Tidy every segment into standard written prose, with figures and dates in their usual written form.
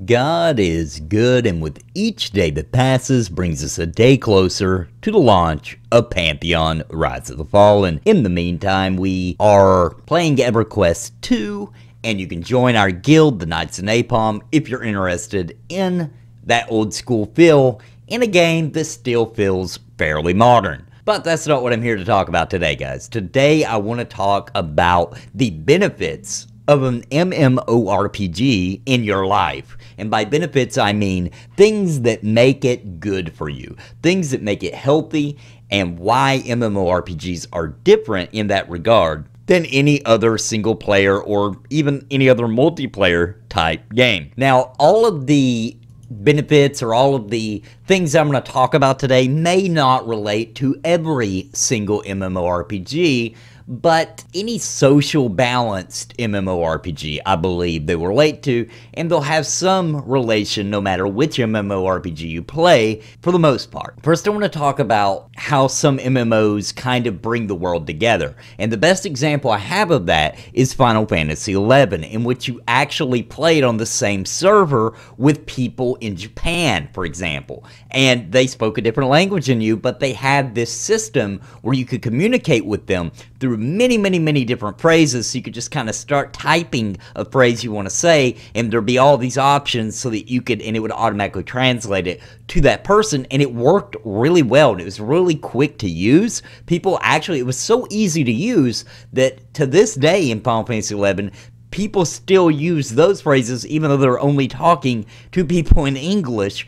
God is good, and with each day that passes brings us a day closer to the launch of Pantheon Rise of the Fallen. In the meantime, we are playing EverQuest 2, and you can join our guild, the Knights of Napalm, if you're interested in that old school feel in a game that still feels fairly modern. But that's not what I'm here to talk about today, guys. Today, I want to talk about the benefits of an MMORPG in your life. And by benefits, I mean things that make it good for you, things that make it healthy, and why MMORPGs are different in that regard than any other single player or even any other multiplayer type game. Now, all of the benefits or all of the things I'm going to talk about today may not relate to every single MMORPG, but any social balanced MMORPG, I believe they will relate to, and they'll have some relation no matter which MMORPG you play, for the most part. First, I want to talk about how some MMOs kind of bring the world together, and the best example I have of that is Final Fantasy XI, in which you actually played on the same server with people in Japan, for example, and they spoke a different language than you, but they had this system where you could communicate with them through many different phrases, so you could just kind of start typing a phrase you want to say, and there'd be all these options so that you could, and it would automatically translate it to that person, and it worked really well, and it was really quick to use. People actually, it was so easy to use that to this day in Final Fantasy XI, people still use those phrases even though they're only talking to people in English,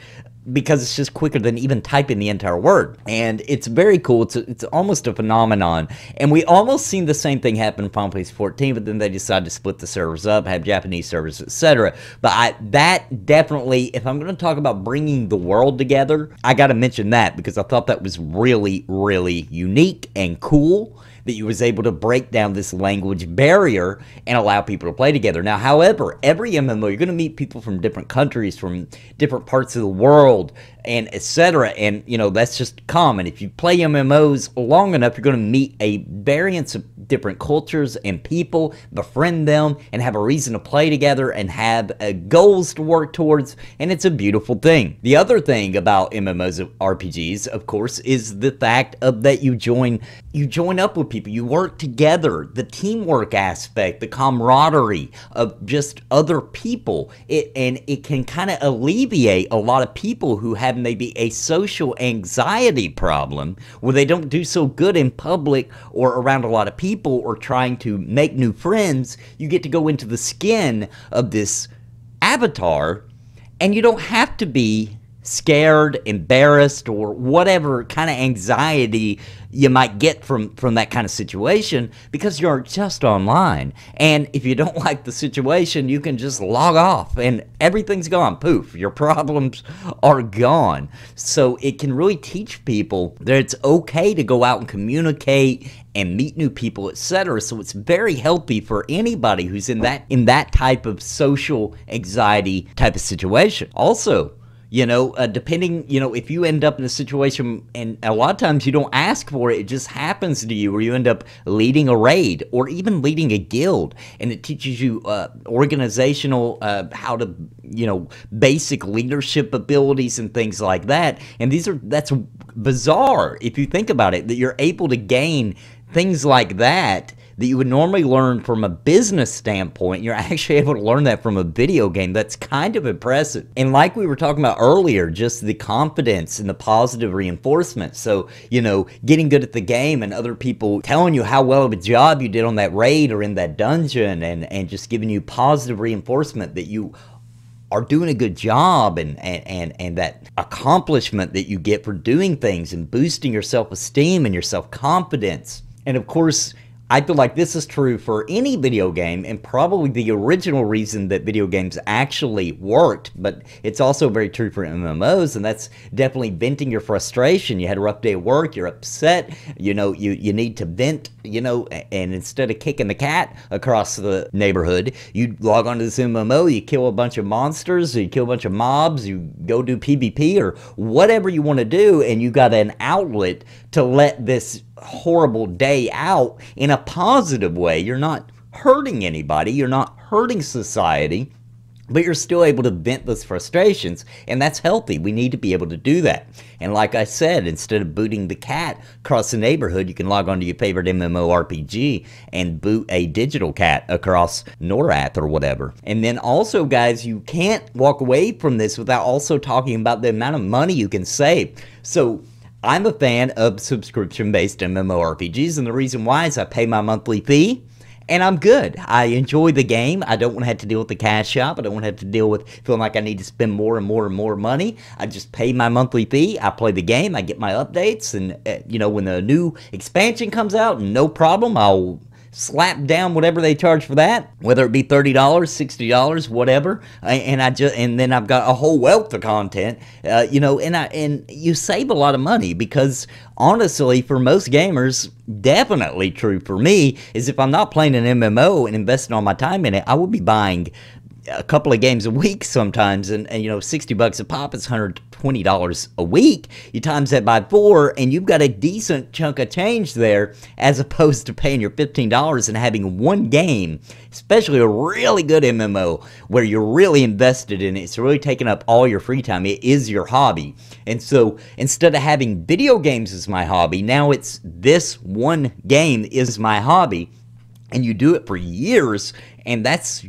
because it's just quicker than even typing the entire word. And it's very cool. It's almost a phenomenon. And we almost seen the same thing happen in Final Fantasy XIV, but then they decided to split the servers up, have Japanese servers, etc. But that definitely, if I'm going to talk about bringing the world together, I got to mention that, because I thought that was really unique and cool, that you was able to break down this language barrier and allow people to play together. Now, however, every MMO, you're going to meet people from different countries, from different parts of the world, and etc. And, you know, that's just common. If you play MMOs long enough, you're going to meet a variance of different cultures and people, befriend them, and have a reason to play together and have goals to work towards, and it's a beautiful thing. The other thing about MMOs RPGs, of course, is the fact of that you join up with people, you work together, the teamwork aspect, the camaraderie of just other people, and it can kind of alleviate a lot of people who have maybe a social anxiety problem where they don't do so good in public or around a lot of people or trying to make new friends. You get to go into the skin of this avatar, and you don't have to be scared, embarrassed, or whatever kind of anxiety you might get from that kind of situation, because you're just online. And if you don't like the situation, you can just log off and everything's gone. Poof, your problems are gone. So it can really teach people that it's okay to go out and communicate and meet new people, etc. So it's very healthy for anybody who's in that type of social anxiety type of situation. Also, you know, depending, you know, if you end up in a situation, and a lot of times you don't ask for it, it just happens to you, where you end up leading a raid or even leading a guild, and it teaches you organizational, how to, you know, basic leadership abilities and things like that. And that's bizarre if you think about it, that you're able to gain things like that you would normally learn from a business standpoint. You're actually able to learn that from a video game. That's kind of impressive. And like we were talking about earlier, just the confidence and the positive reinforcement. So, you know, getting good at the game and other people telling you how well of a job you did on that raid or in that dungeon, and just giving you positive reinforcement that you are doing a good job, and that accomplishment that you get for doing things and boosting your self-esteem and your self-confidence. And of course, I feel like this is true for any video game, and probably the original reason that video games actually worked, but it's also very true for MMOs, and that's definitely venting your frustration. You had a rough day at work, you're upset, you know, you need to vent, you know, and instead of kicking the cat across the neighborhood, you log onto this MMO, you kill a bunch of monsters, you kill a bunch of mobs, you go do PvP or whatever you want to do, and you got an outlet to let this horrible day out in a positive way. You're not hurting anybody, you're not hurting society, but you're still able to vent those frustrations, and that's healthy. We need to be able to do that. And like I said, instead of booting the cat across the neighborhood, you can log on to your favorite MMORPG and boot a digital cat across Norath or whatever. And then also, guys, you can't walk away from this without also talking about the amount of money you can save. So I'm a fan of subscription-based MMORPGs, and the reason why is I pay my monthly fee, and I'm good. I enjoy the game. I don't want to have to deal with the cash shop. I don't want to have to deal with feeling like I need to spend more and more and more money. I just pay my monthly fee. I play the game. I get my updates. And, you know, when the new expansion comes out, no problem, I'll slap down whatever they charge for that, whether it be $30, $60, whatever, and then I've got a whole wealth of content, you know, and you save a lot of money because honestly, for most gamers, definitely true for me, is if I'm not playing an MMO and investing all my time in it, I would be buying a couple of games a week sometimes, and you know, $60 a pop is $120 a week. You times that by 4 and you've got a decent chunk of change there, as opposed to paying your $15 and having one game, especially a really good MMO where you're really invested in it. It's really taking up all your free time. It is your hobby. And so instead of having video games as my hobby, now it's this one game is my hobby, and you do it for years, and that's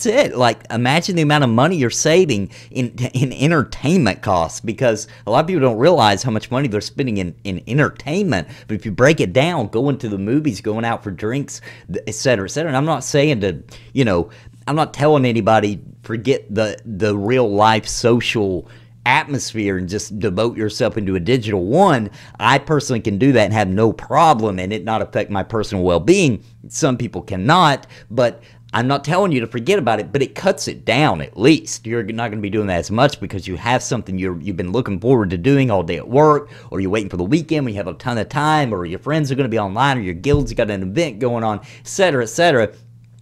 it. Like, imagine the amount of money you're saving in entertainment costs, because a lot of people don't realize how much money they're spending in entertainment. But if you break it down, going to the movies, going out for drinks, etc., etc. And I'm not saying to, you know, I'm not telling anybody forget the real life social atmosphere and just devote yourself into a digital one. I personally can do that and have no problem, and it not affect my personal well-being. Some people cannot, but I'm not telling you to forget about it, but it cuts it down at least. You're not going to be doing that as much because you have something you've been looking forward to doing all day at work, or you're waiting for the weekend when you have a ton of time, or your friends are going to be online, or your guild's got an event going on, etc., etc.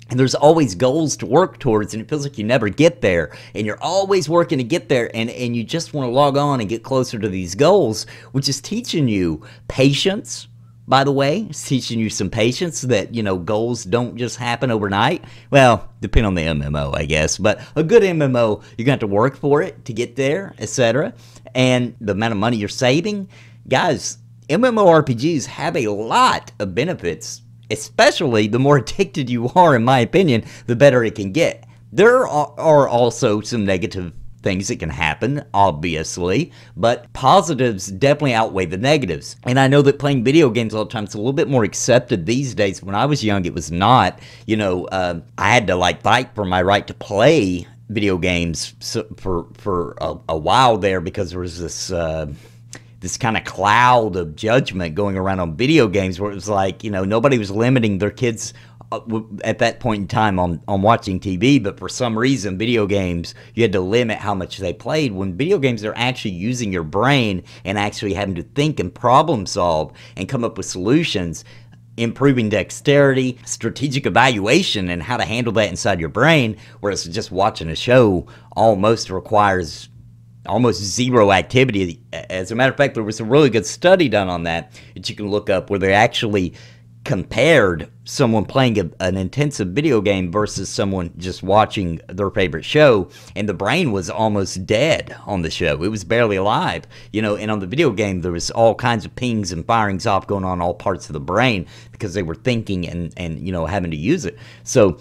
And there's always goals to work towards, and it feels like you never get there. And you're always working to get there, and you just want to log on and get closer to these goals, which is teaching you patience. By the way, it's teaching you some patience that, you know, goals don't just happen overnight. Well, depending on the MMO, I guess. But a good MMO, you're going to have to work for it to get there, etc. And the amount of money you're saving. Guys, MMORPGs have a lot of benefits, especially the more addicted you are, in my opinion, the better it can get. There are also some negative things that can happen, obviously, but positives definitely outweigh the negatives. And I know that playing video games all the time is a little bit more accepted these days. When I was young, it was not. You know, I had to like fight for my right to play video games for a while there, because there was this kind of cloud of judgment going around on video games, where it was like, you know, nobody was limiting their kids at that point in time on watching TV, but for some reason video games, you had to limit how much they played, when video games are actually using your brain and actually having to think and problem solve and come up with solutions, improving dexterity, strategic evaluation, and how to handle that inside your brain, whereas just watching a show almost requires almost zero activity. As a matter of fact, there was a really good study done on that you can look up, where they actually compared someone playing an intensive video game versus someone just watching their favorite show, and the brain was almost dead on the show. It was barely alive, you know, and on the video game there was all kinds of pings and firings off going on all parts of the brain, because they were thinking and you know, having to use it. So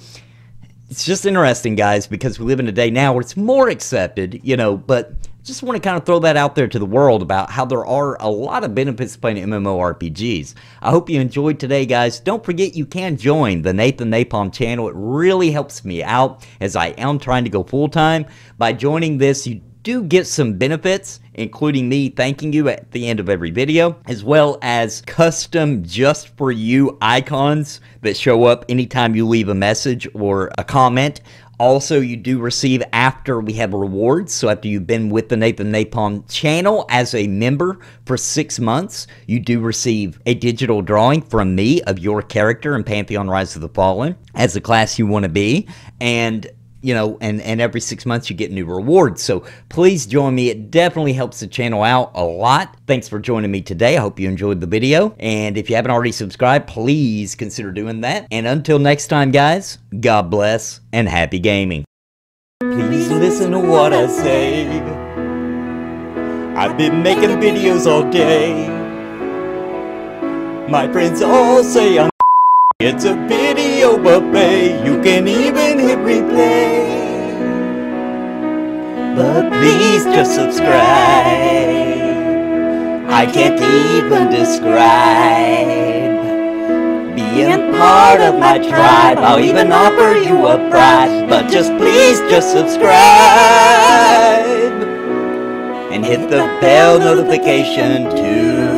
it's just interesting, guys, because we live in a day now where it's more accepted, you know, but just want to kind of throw that out there to the world about how there are a lot of benefits to playing MMORPGs. I hope you enjoyed today, guys. Don't forget you can join the Nathan Napalm channel. It really helps me out, as I am trying to go full-time. By joining this, you do get some benefits, including me thanking you at the end of every video, as well as custom just for you icons that show up anytime you leave a message or a comment. Also, you do receive, after we have rewards, so after you've been with the Nathan Napalm channel as a member for 6 months, you do receive a digital drawing from me of your character in Pantheon Rise of the Fallen as the class you want to be. And you know, and every 6 months you get new rewards. So please join me. It definitely helps the channel out a lot. Thanks for joining me today. I hope you enjoyed the video. And if you haven't already subscribed, please consider doing that. And until next time, guys, God bless and happy gaming. Please listen to what I say. I've been making videos all day. My friends all say I'm it's a video buffet. You can even hit replay. But please just subscribe. I can't even describe being part of my tribe. I'll even offer you a prize. But just please just subscribe and hit the bell notification too.